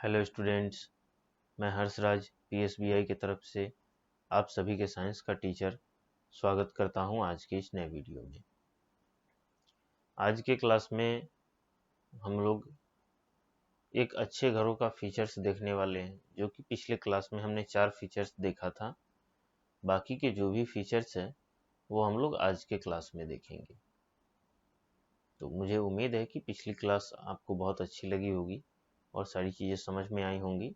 Hello students, मैं हर्षराज पीएसबीआई की तरफ से आप सभी के साइंस का टीचर स्वागत करता हूं आज के इस नए वीडियो में। आज के क्लास में हम लोग एक अच्छे घरों का फीचर्स देखने वाले हैं, जो कि पिछले क्लास में हमने 4 फीचर्स देखा था। बाकी के जो भी फीचर्स हैं वो हम लोग आज के क्लास में देखेंगे। तो मुझे उम्मीद है कि पिछली क्लास आपको बहुत अच्छी लगी होगी और सारी चीज़ें समझ में आई होंगी।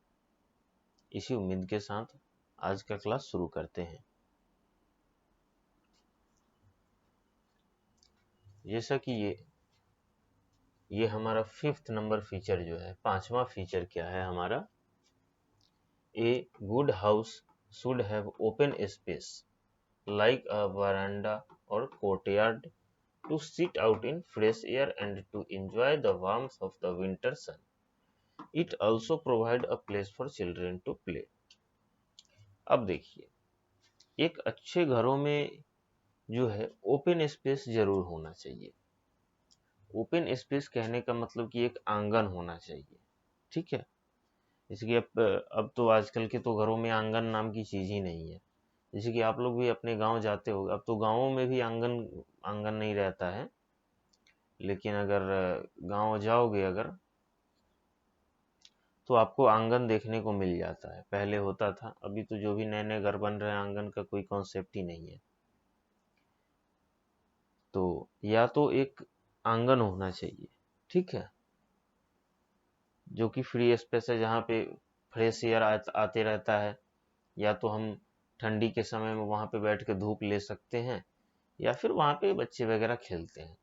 इसी उम्मीद के साथ आज का क्लास शुरू करते हैं। जैसा कि ये हमारा 5th नंबर फीचर जो है, 5वां फीचर क्या है हमारा, a good house should have open space like a veranda और courtyard to sit out in fresh air and to enjoy the warmth of the winter sun. It also provide a place for children to play. अब देखिए, एक अच्छे घरों में जो है open space जरूर होना चाहिए। ओपन स्पेस कहने का मतलब कि एक आंगन होना चाहिए, ठीक है। जैसे कि अब तो आजकल के तो घरों में आंगन नाम की चीज ही नहीं है। जैसे कि आप लोग भी अपने गांव जाते हो, अब तो गांवों में भी आंगन आंगन नहीं रहता है, लेकिन अगर गांव जाओगे अगर तो आपको आंगन देखने को मिल जाता है। पहले होता था, अभी तो जो भी नए नए घर बन रहे हैं आंगन का कोई कॉन्सेप्ट ही नहीं है। तो या तो एक आंगन होना चाहिए, ठीक है, जो कि फ्री स्पेस है, जहाँ पे फ्रेश एयर आते रहता है, या तो हम ठंडी के समय में वहाँ पे बैठ के धूप ले सकते हैं, या फिर वहाँ पे बच्चे वगैरह खेलते हैं।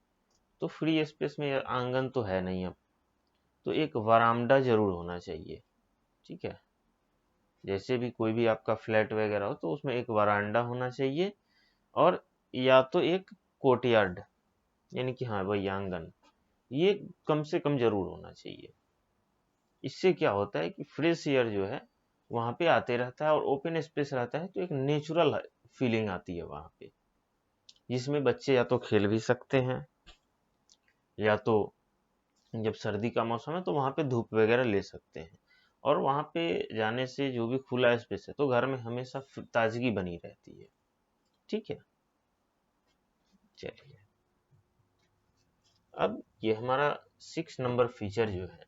तो फ्री स्पेस में आंगन तो है नहीं अब, तो एक वरामदा जरूर होना चाहिए, ठीक है। जैसे भी कोई भी आपका फ्लैट वगैरह हो तो उसमें एक वरांडा होना चाहिए, और या तो एक कोर्टयार्ड, यानी कि हाँ वही आंगन, ये कम से कम जरूर होना चाहिए। इससे क्या होता है कि फ्रेश एयर जो है वहाँ पे आते रहता है और ओपन स्पेस रहता है, तो एक नेचुरल फीलिंग आती है वहाँ पे, जिसमें बच्चे या तो खेल भी सकते हैं, या तो जब सर्दी का मौसम है तो वहाँ पे धूप वगैरह ले सकते हैं। और वहाँ पे जाने से जो भी खुला स्पेस है तो घर में हमेशा ताजगी बनी रहती है, ठीक है। चलिए, अब ये हमारा 6 नंबर फीचर जो है,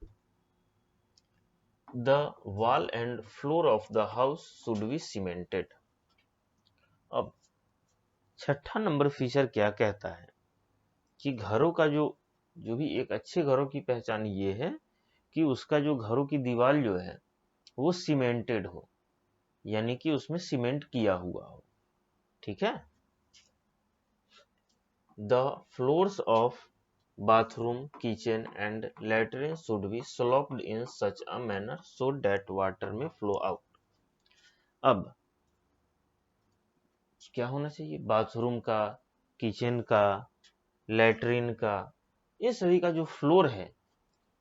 the wall and floor of the house should B cemented. अब 6ठा नंबर फीचर क्या कहता है कि घरों का जो जो भी एक अच्छे घरों की पहचान ये है कि उसका जो घरों की दीवार जो है वो सीमेंटेड हो, यानी कि उसमें सीमेंट किया हुआ हो, ठीक है। The floors of bathroom, kitchen and latrine should be sloped in such a manner so that water may flow out. अब क्या होना चाहिए, बाथरूम का, किचन का, लेटरिन का, ये सभी का जो फ्लोर है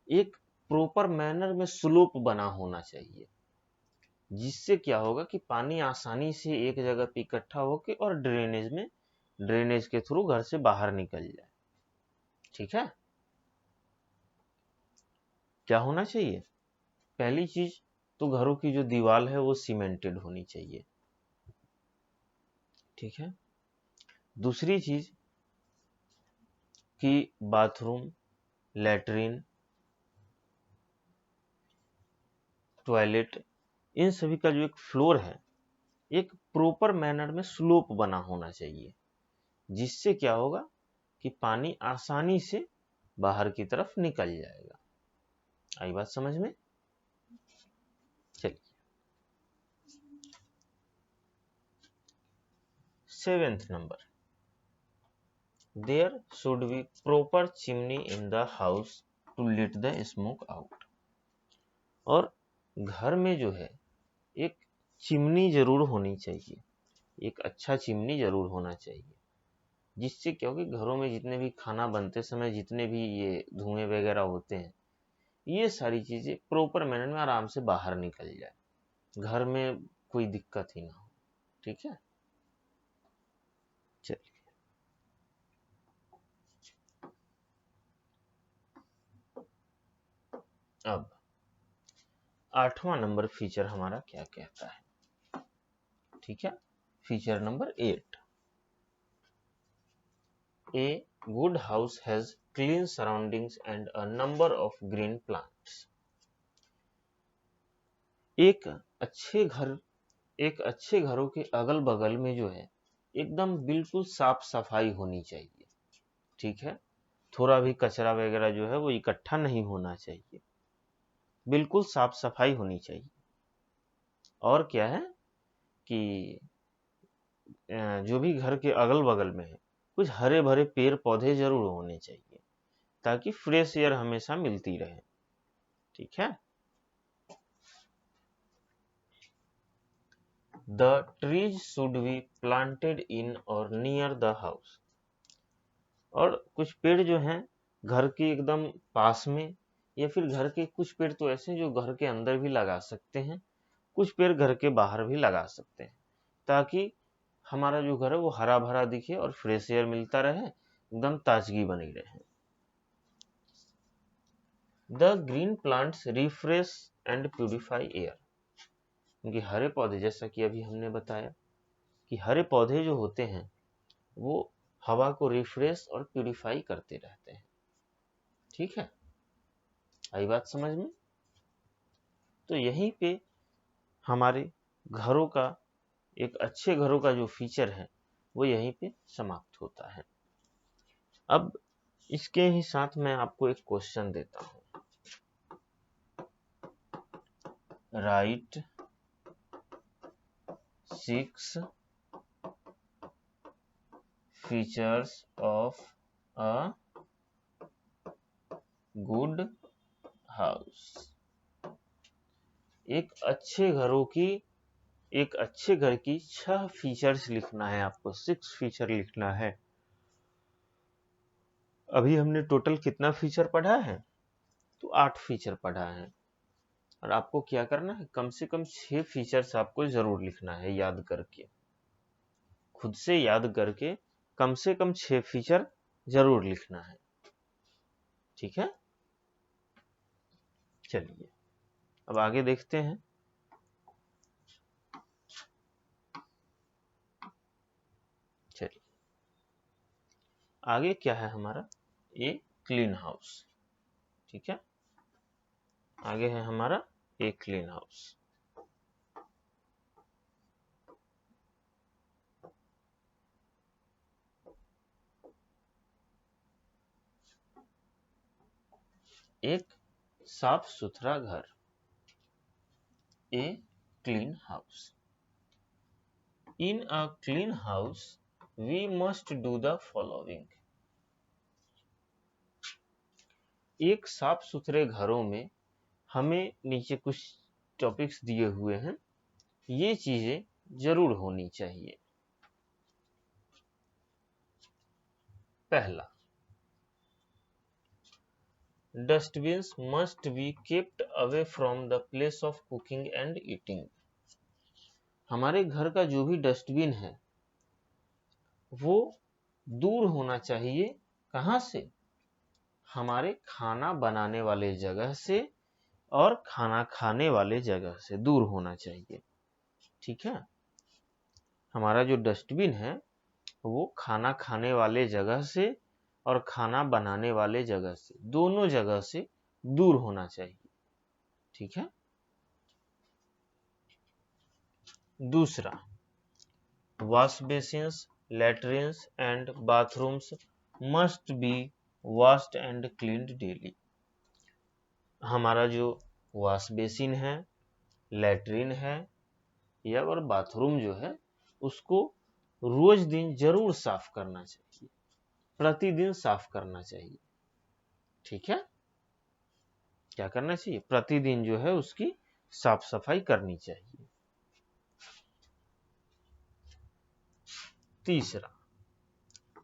एक प्रॉपर मैनर में स्लोप बना होना चाहिए, जिससे क्या होगा कि पानी आसानी से एक जगह पे इकट्ठा होके और ड्रेनेज के थ्रू घर से बाहर निकल जाए, ठीक है। क्या होना चाहिए, पहली चीज तो घरों की जो दीवार है वो सीमेंटेड होनी चाहिए, ठीक है। दूसरी चीज कि बाथरूम, लैट्रिन, टॉयलेट, इन सभी का जो एक फ्लोर है एक प्रॉपर मैनर में स्लोप बना होना चाहिए, जिससे क्या होगा कि पानी आसानी से बाहर की तरफ निकल जाएगा। आई बात समझ में? चलिए, 7th number, there should be proper chimney in the house to let the smoke out. और घर में जो है एक चिमनी जरूर होनी चाहिए, एक अच्छा चिमनी जरूर होना चाहिए, जिससे क्या होगा, घरों में जितने भी खाना बनते समय जितने भी ये धुएं वगैरह होते हैं, ये सारी चीजें प्रॉपर मैनर में आराम से बाहर निकल जाए, घर में कोई दिक्कत ही ना हो, ठीक है। चलिए, अब 8वां नंबर फीचर हमारा क्या कहता है, ठीक है। Feature number 8, A good house has clean surroundings and a number of green plants. एक अच्छे घरों के अगल बगल में जो है एकदम बिल्कुल साफ सफाई होनी चाहिए, ठीक है। थोड़ा भी कचरा वगैरह जो है वो इकट्ठा नहीं होना चाहिए, बिल्कुल साफ सफाई होनी चाहिए। और क्या है कि जो भी घर के अगल बगल में है कुछ हरे भरे पेड़ पौधे जरूर होने चाहिए ताकि फ्रेश एयर हमेशा मिलती रहे, ठीक है। The trees should be planted in और नियर द हाउस। और कुछ पेड़ जो हैं घर के एकदम पास में, या फिर घर के कुछ पेड़ तो ऐसे जो घर के अंदर भी लगा सकते हैं, कुछ पेड़ घर के बाहर भी लगा सकते हैं, ताकि हमारा जो घर है वो हरा भरा दिखे और फ्रेश एयर मिलता रहे, एकदम ताजगी बनी रहे। The green plants refresh and purify air. क्योंकि हरे पौधे, जैसा कि अभी हमने बताया कि हरे पौधे जो होते हैं वो हवा को रिफ्रेश और प्यूरिफाई करते रहते हैं, ठीक है। आई बात समझ में? तो यहीं पे हमारे घरों का, एक अच्छे घरों का जो फीचर है वो यहीं पे समाप्त होता है। अब इसके ही साथ मैं आपको एक क्वेश्चन देता हूं, right 6 features of a good house. एक अच्छे घर की 6 फीचर्स लिखना है आपको, 6 फीचर लिखना है। अभी हमने टोटल कितना फीचर पढ़ा है, तो 8 फीचर पढ़ा है। और आपको क्या करना है, कम से कम 6 फीचर्स आपको जरूर लिखना है, याद करके, खुद से याद करके कम से कम 6 फीचर जरूर लिखना है, ठीक है। चलिए अब आगे देखते हैं। चलिए आगे क्या है हमारा, ए क्लीन हाउस, ठीक है। आगे है हमारा ए क्लीन हाउस। एक साफ सुथरा घर, a clean house. In a clean house we must do the following. एक साफ सुथरे घरों में हमें नीचे कुछ टॉपिक्स दिए हुए हैं, ये चीजें जरूर होनी चाहिए। पहला, dustbins must be kept away from the place of cooking and eating. हमारे घर का जो भी डस्टबिन है वो दूर होना चाहिए, कहां से, हमारे खाना बनाने वाले जगह से और खाना खाने वाले जगह से दूर होना चाहिए, ठीक है। हमारा जो डस्टबिन है वो खाना खाने वाले जगह से और खाना बनाने वाले जगह से, दोनों जगह से दूर होना चाहिए, ठीक है। दूसरा, wash basins, latrines and bathrooms must be washed and cleaned daily. हमारा जो वॉश बेसिन है, लैट्रिन है या और बाथरूम जो है उसको रोज दिन जरूर साफ करना चाहिए, प्रतिदिन साफ करना चाहिए, ठीक है। क्या करना चाहिए, प्रतिदिन जो है उसकी साफ सफाई करनी चाहिए। तीसरा,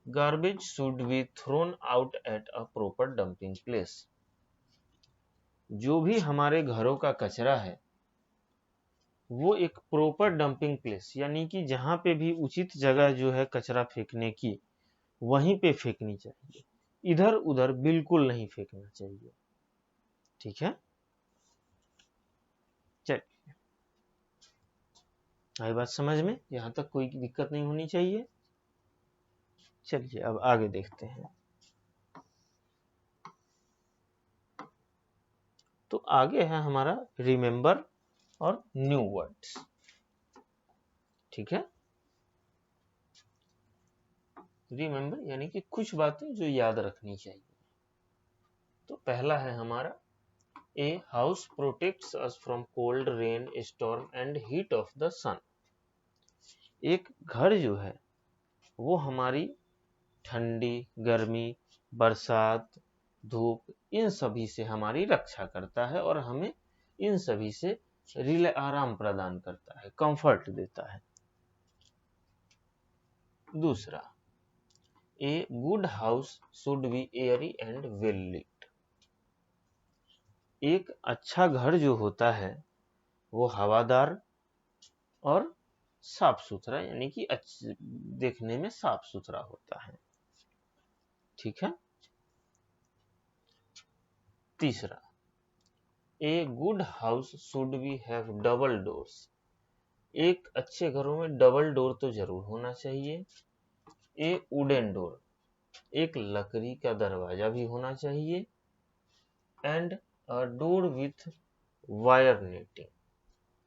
garbage should be thrown out at a proper dumping place. जो भी हमारे घरों का कचरा है वो एक प्रॉपर डंपिंग प्लेस, यानी कि जहां पे भी उचित जगह जो है कचरा फेंकने की, वहीं पे फेंकनी चाहिए, इधर उधर बिल्कुल नहीं फेंकना चाहिए, ठीक है। आई बात समझ में? यहाँ तक कोई दिक्कत नहीं होनी चाहिए। चलिए अब आगे देखते हैं। तो आगे है हमारा रिमेंबर और न्यू वर्ड्स। ठीक है, रिमेंबर यानी कि कुछ बातें जो याद रखनी चाहिए। तो पहला है हमारा, a house protects us from cold, rain, storm and heat of the sun. एक घर जो है वो हमारी ठंडी, गर्मी, बरसात, धूप, इन सभी से हमारी रक्षा करता है और हमें इन सभी से आराम प्रदान करता है, कंफर्ट देता है। दूसरा, a good house should be airy and well lit. एक अच्छा घर जो होता है वो हवादार और साफ सुथरा, यानी कि देखने में साफ सुथरा होता है। ठीक है। तीसरा, ए good house should B have double doors. एक अच्छे घरों में डबल डोर तो जरूर होना चाहिए। ए वुडन डोर, एक लकड़ी का दरवाजा भी होना चाहिए। And a door with wire netting,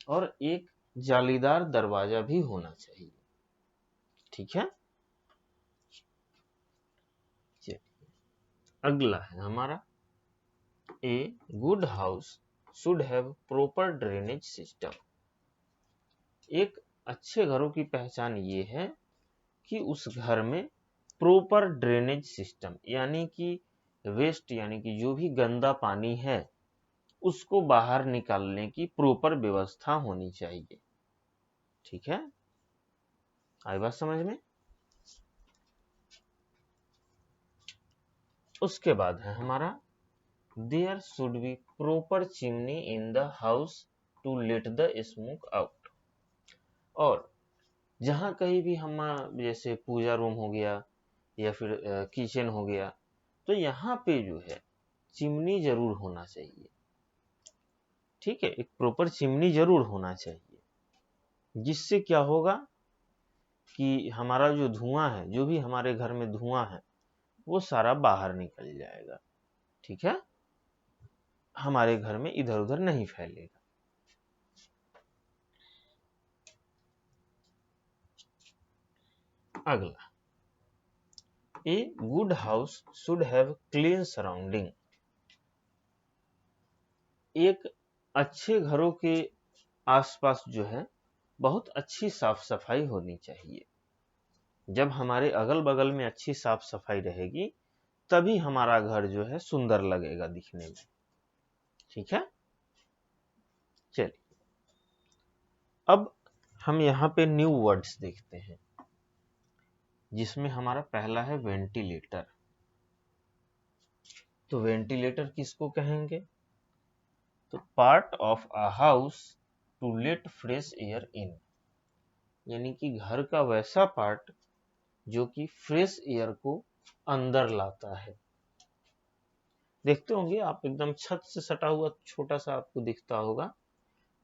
और एक जालीदार दरवाजा भी होना चाहिए। ठीक है। अगला है हमारा, a good house should have proper drainage system. एक अच्छे घरों की पहचान ये है कि उस घर में प्रॉपर ड्रेनेज सिस्टम, यानी कि वेस्ट यानी कि जो भी गंदा पानी है उसको बाहर निकालने की प्रॉपर व्यवस्था होनी चाहिए। ठीक है, आई बात समझ में? उसके बाद है हमारा, there should be proper chimney in the house to let the smoke out. और जहां कहीं भी हम, जैसे पूजा रूम हो गया या फिर किचन हो गया, तो यहाँ पे जो है चिमनी जरूर होना चाहिए। ठीक है, एक प्रॉपर चिमनी जरूर होना चाहिए, जिससे क्या होगा कि हमारा जो धुआं है, जो भी हमारे घर में धुआं है, वो सारा बाहर निकल जाएगा। ठीक है, हमारे घर में इधर उधर नहीं फैलेगा। अगला, ए good house should have clean surrounding. एक अच्छे घरों के आसपास जो है बहुत अच्छी साफ सफाई होनी चाहिए। जब हमारे अगल बगल में अच्छी साफ सफाई रहेगी तभी हमारा घर जो है सुंदर लगेगा दिखने में। ठीक है, चलिए अब हम यहाँ पे न्यू वर्ड्स देखते हैं, जिसमें हमारा पहला है वेंटिलेटर। तो वेंटिलेटर किसको कहेंगे? तो part of a house to let fresh air in, यानी कि घर का वैसा पार्ट जो कि फ्रेश एयर को अंदर लाता है। देखते होंगे आप, एकदम छत से सटा हुआ छोटा सा आपको दिखता होगा,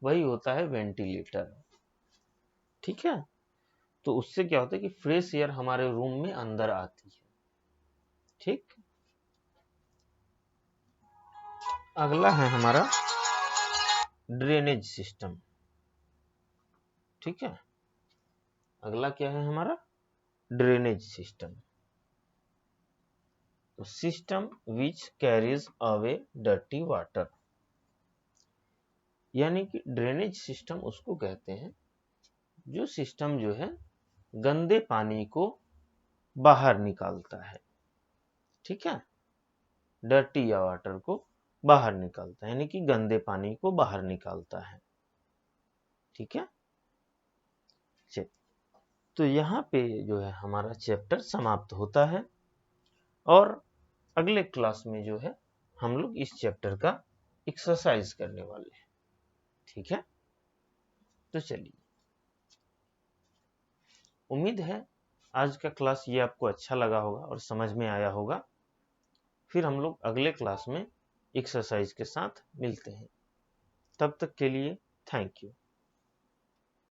वही होता है वेंटिलेटर। ठीक है, तो उससे क्या होता है कि फ्रेश एयर हमारे रूम में अंदर आती है। ठीक, अगला है हमारा ड्रेनेज सिस्टम। ठीक है, अगला क्या है हमारा? Drainage system. तो system which carries away dirty water, यानी कि ड्रेनेज सिस्टम उसको कहते हैं जो सिस्टम जो है गंदे पानी को बाहर निकालता है। ठीक है, डर्टी या वाटर को बाहर निकालता है, यानी कि गंदे पानी को बाहर निकालता है। ठीक है, चलिए तो यहाँ पे जो है हमारा चैप्टर समाप्त होता है, और अगले क्लास में जो है हम लोग इस चैप्टर का एक्सरसाइज करने वाले हैं। ठीक है, तो चलिए, उम्मीद है आज का क्लास ये आपको अच्छा लगा होगा और समझ में आया होगा। फिर हम लोग अगले क्लास में एक्सरसाइज के साथ मिलते हैं। तब तक के लिए थैंक यू।